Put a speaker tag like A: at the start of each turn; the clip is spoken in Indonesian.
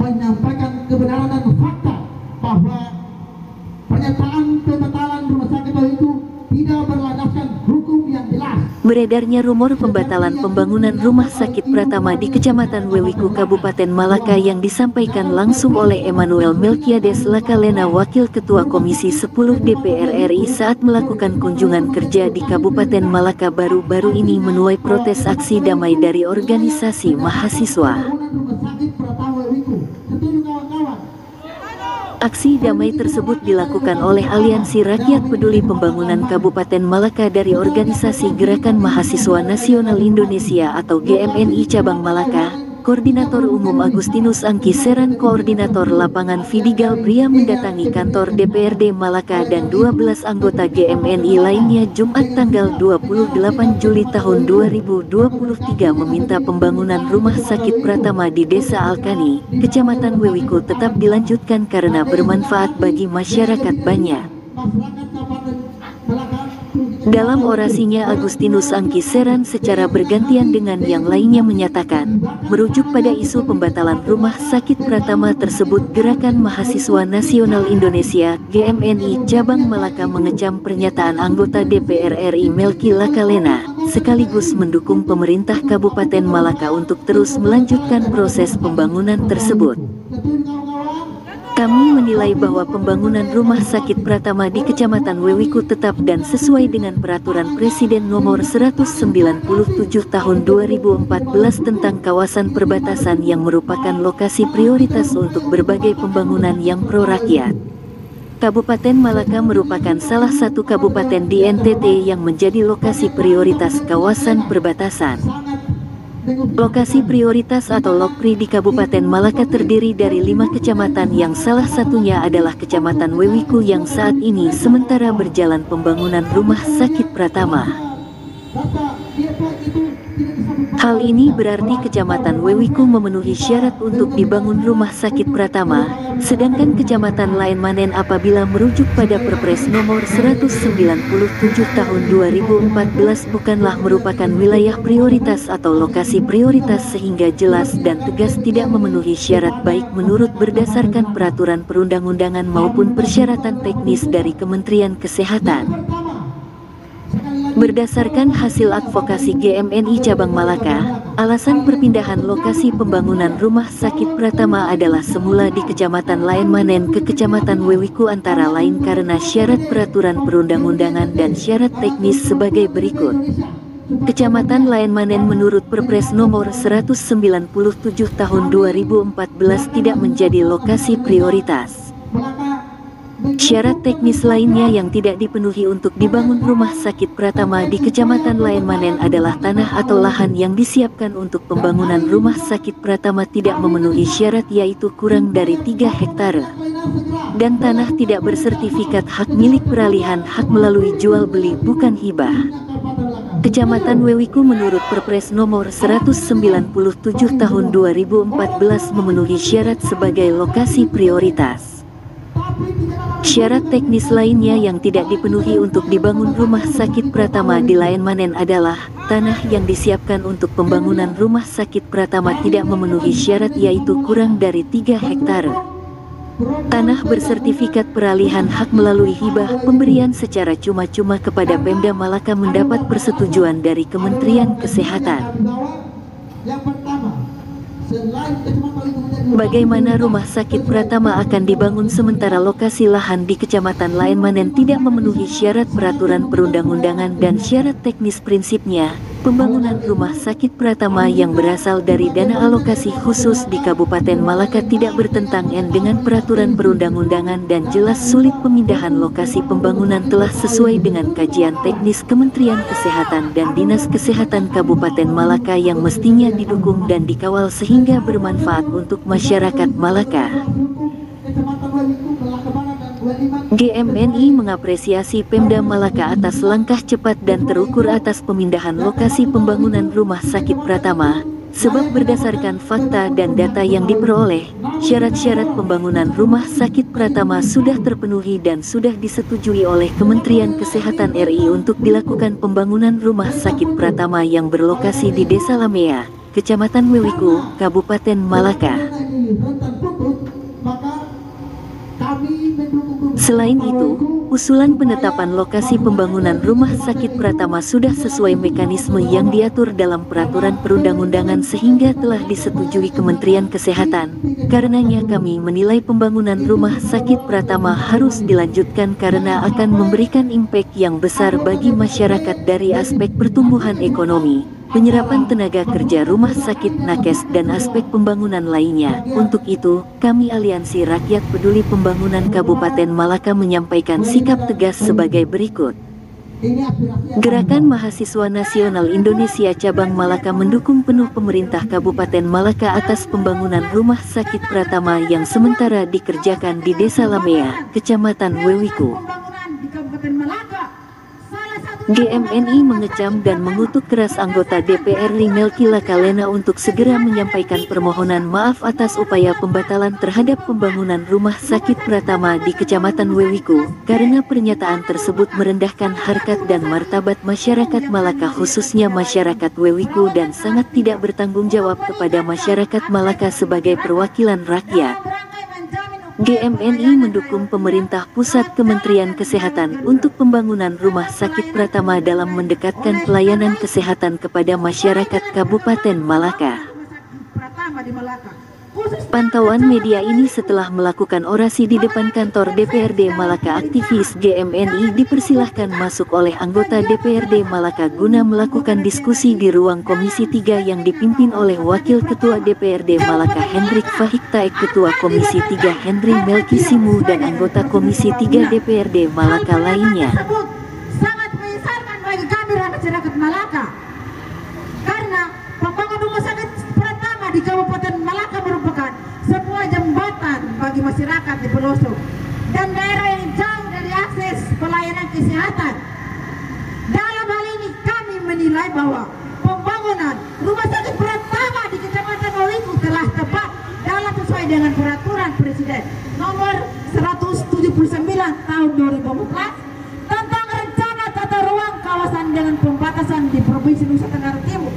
A: menyampaikan kebenaran dan fakta bahwa pernyataan pembatalan rumah sakit itu tidak berlandaskan hukum yang jelas.
B: Beredarnya rumor pembatalan pembangunan rumah sakit Pratama di Kecamatan Wewiku, Kabupaten Malaka yang disampaikan langsung oleh Emmanuel Melkiades Lakalena, Wakil Ketua Komisi 10 DPR RI saat melakukan kunjungan kerja di Kabupaten Malaka baru-baru ini menuai protes aksi damai dari organisasi mahasiswa. Aksi damai tersebut dilakukan oleh Aliansi Rakyat Peduli Pembangunan Kabupaten Malaka dari Organisasi Gerakan Mahasiswa Nasional Indonesia atau GMNI Cabang Malaka. Koordinator Umum Agustinus Angki Seran, Koordinator Lapangan Vidigal Bria mendatangi kantor DPRD Malaka dan 12 anggota GMNI lainnya Jumat tanggal 28 Juli tahun 2023 meminta pembangunan rumah sakit Pratama di Desa Alkani, Kecamatan Wewiku tetap dilanjutkan karena bermanfaat bagi masyarakat banyak. Dalam orasinya, Agustinus Angki Seran secara bergantian dengan yang lainnya menyatakan, merujuk pada isu pembatalan rumah sakit Pratama tersebut, Gerakan Mahasiswa Nasional Indonesia (GMNI) Cabang Malaka mengecam pernyataan anggota DPR RI Melki Lakalena, sekaligus mendukung pemerintah Kabupaten Malaka untuk terus melanjutkan proses pembangunan tersebut. Kami menilai bahwa pembangunan rumah sakit Pratama di Kecamatan Wewiku tetap dan sesuai dengan Peraturan Presiden Nomor 197 Tahun 2014 tentang kawasan perbatasan yang merupakan lokasi prioritas untuk berbagai pembangunan yang pro rakyat. Kabupaten Malaka merupakan salah satu kabupaten di NTT yang menjadi lokasi prioritas kawasan perbatasan. Lokasi prioritas atau LOKPRI di Kabupaten Malaka terdiri dari 5 kecamatan yang salah satunya adalah Kecamatan Wewiku yang saat ini sementara berjalan pembangunan rumah sakit Pratama. Hal ini berarti Kecamatan Wewiku memenuhi syarat untuk dibangun rumah sakit Pratama, sedangkan kecamatan lain Manen apabila merujuk pada Perpres Nomor 197 Tahun 2014 bukanlah merupakan wilayah prioritas atau lokasi prioritas sehingga jelas dan tegas tidak memenuhi syarat baik menurut berdasarkan peraturan perundang-undangan maupun persyaratan teknis dari Kementerian Kesehatan. Berdasarkan hasil advokasi GMNI Cabang Malaka, alasan perpindahan lokasi pembangunan rumah sakit Pratama adalah semula di Kecamatan Laen Manen ke Kecamatan Wewiku antara lain karena syarat peraturan perundang-undangan dan syarat teknis sebagai berikut. Kecamatan Laen Manen menurut Perpres Nomor 197 Tahun 2014 tidak menjadi lokasi prioritas. Syarat teknis lainnya yang tidak dipenuhi untuk dibangun rumah sakit Pratama di Kecamatan Laen Manen adalah tanah atau lahan yang disiapkan untuk pembangunan rumah sakit Pratama tidak memenuhi syarat yaitu kurang dari 3 hektare. Dan tanah tidak bersertifikat hak milik peralihan hak melalui jual beli bukan hibah. Kecamatan Wewiku menurut Perpres Nomor 197 Tahun 2014 memenuhi syarat sebagai lokasi prioritas. Syarat teknis lainnya yang tidak dipenuhi untuk dibangun rumah sakit Pratama di Laen Manen adalah tanah yang disiapkan untuk pembangunan rumah sakit Pratama tidak memenuhi syarat yaitu kurang dari 3 hektare. Tanah bersertifikat peralihan hak melalui hibah pemberian secara cuma-cuma kepada Pemda Malaka mendapat persetujuan dari Kementerian Kesehatan. Bagaimana rumah sakit Pratama akan dibangun sementara lokasi lahan di Kecamatan Laen Manen tidak memenuhi syarat peraturan perundang-undangan dan syarat teknis prinsipnya? Pembangunan rumah sakit Pratama yang berasal dari dana alokasi khusus di Kabupaten Malaka tidak bertentangan dengan peraturan perundang-undangan dan jelas sulit pemindahan lokasi pembangunan telah sesuai dengan kajian teknis Kementerian Kesehatan dan Dinas Kesehatan Kabupaten Malaka yang mestinya didukung dan dikawal sehingga bermanfaat untuk masyarakat Malaka. GMNI mengapresiasi Pemda Malaka atas langkah cepat dan terukur atas pemindahan lokasi pembangunan rumah sakit Pratama, sebab berdasarkan fakta dan data yang diperoleh, syarat-syarat pembangunan rumah sakit Pratama sudah terpenuhi dan sudah disetujui oleh Kementerian Kesehatan RI untuk dilakukan pembangunan rumah sakit Pratama yang berlokasi di Desa Lamea, Kecamatan Wewiku, Kabupaten Malaka. Selain itu, usulan penetapan lokasi pembangunan Rumah Sakit Pratama sudah sesuai mekanisme yang diatur dalam peraturan perundang-undangan sehingga telah disetujui Kementerian Kesehatan. Karenanya kami menilai pembangunan Rumah Sakit Pratama harus dilanjutkan karena akan memberikan impact yang besar bagi masyarakat dari aspek pertumbuhan ekonomi, penyerapan tenaga kerja rumah sakit nakes dan aspek pembangunan lainnya. Untuk itu, kami Aliansi Rakyat Peduli Pembangunan Kabupaten Malaka menyampaikan sikap tegas sebagai berikut. Gerakan Mahasiswa Nasional Indonesia Cabang Malaka mendukung penuh pemerintah Kabupaten Malaka atas pembangunan Rumah Sakit Pratama yang sementara dikerjakan di Desa Lamea, Kecamatan Wewiku. GMNI mengecam dan mengutuk keras anggota DPR Melki Lakalena untuk segera menyampaikan permohonan maaf atas upaya pembatalan terhadap pembangunan Rumah Sakit Pratama di Kecamatan Wewiku, karena pernyataan tersebut merendahkan harkat dan martabat masyarakat Malaka khususnya masyarakat Wewiku dan sangat tidak bertanggung jawab kepada masyarakat Malaka sebagai perwakilan rakyat. GMNI mendukung pemerintah pusat Kementerian Kesehatan untuk pembangunan Rumah Sakit Pratama dalam mendekatkan pelayanan kesehatan kepada masyarakat Kabupaten Malaka. Pantauan media ini setelah melakukan orasi di depan kantor DPRD Malaka. Aktivis GMNI dipersilahkan masuk oleh anggota DPRD Malaka guna melakukan diskusi di ruang Komisi 3 yang dipimpin oleh Wakil Ketua DPRD Malaka Hendrik Fahik Taek, Ketua Komisi 3 Henry Melki Simu dan anggota Komisi 3 DPRD Malaka lainnya.
C: Sangat menyesalkan bagi kami masyarakat Malaka karena pembangunan Rumah Sakit Pratama di Kabupaten Malaka merupakan sebuah jembatan bagi masyarakat di pelosok dan daerah yang jauh dari akses pelayanan kesehatan. Dalam hal ini kami menilai bahwa pembangunan Rumah Sakit Pratama di Kecamatan Wewiku telah tepat dalam sesuai dengan peraturan Presiden nomor 179 tahun 2014 tentang rencana tata ruang kawasan dengan pembatasan di Provinsi Nusa Tenggara Timur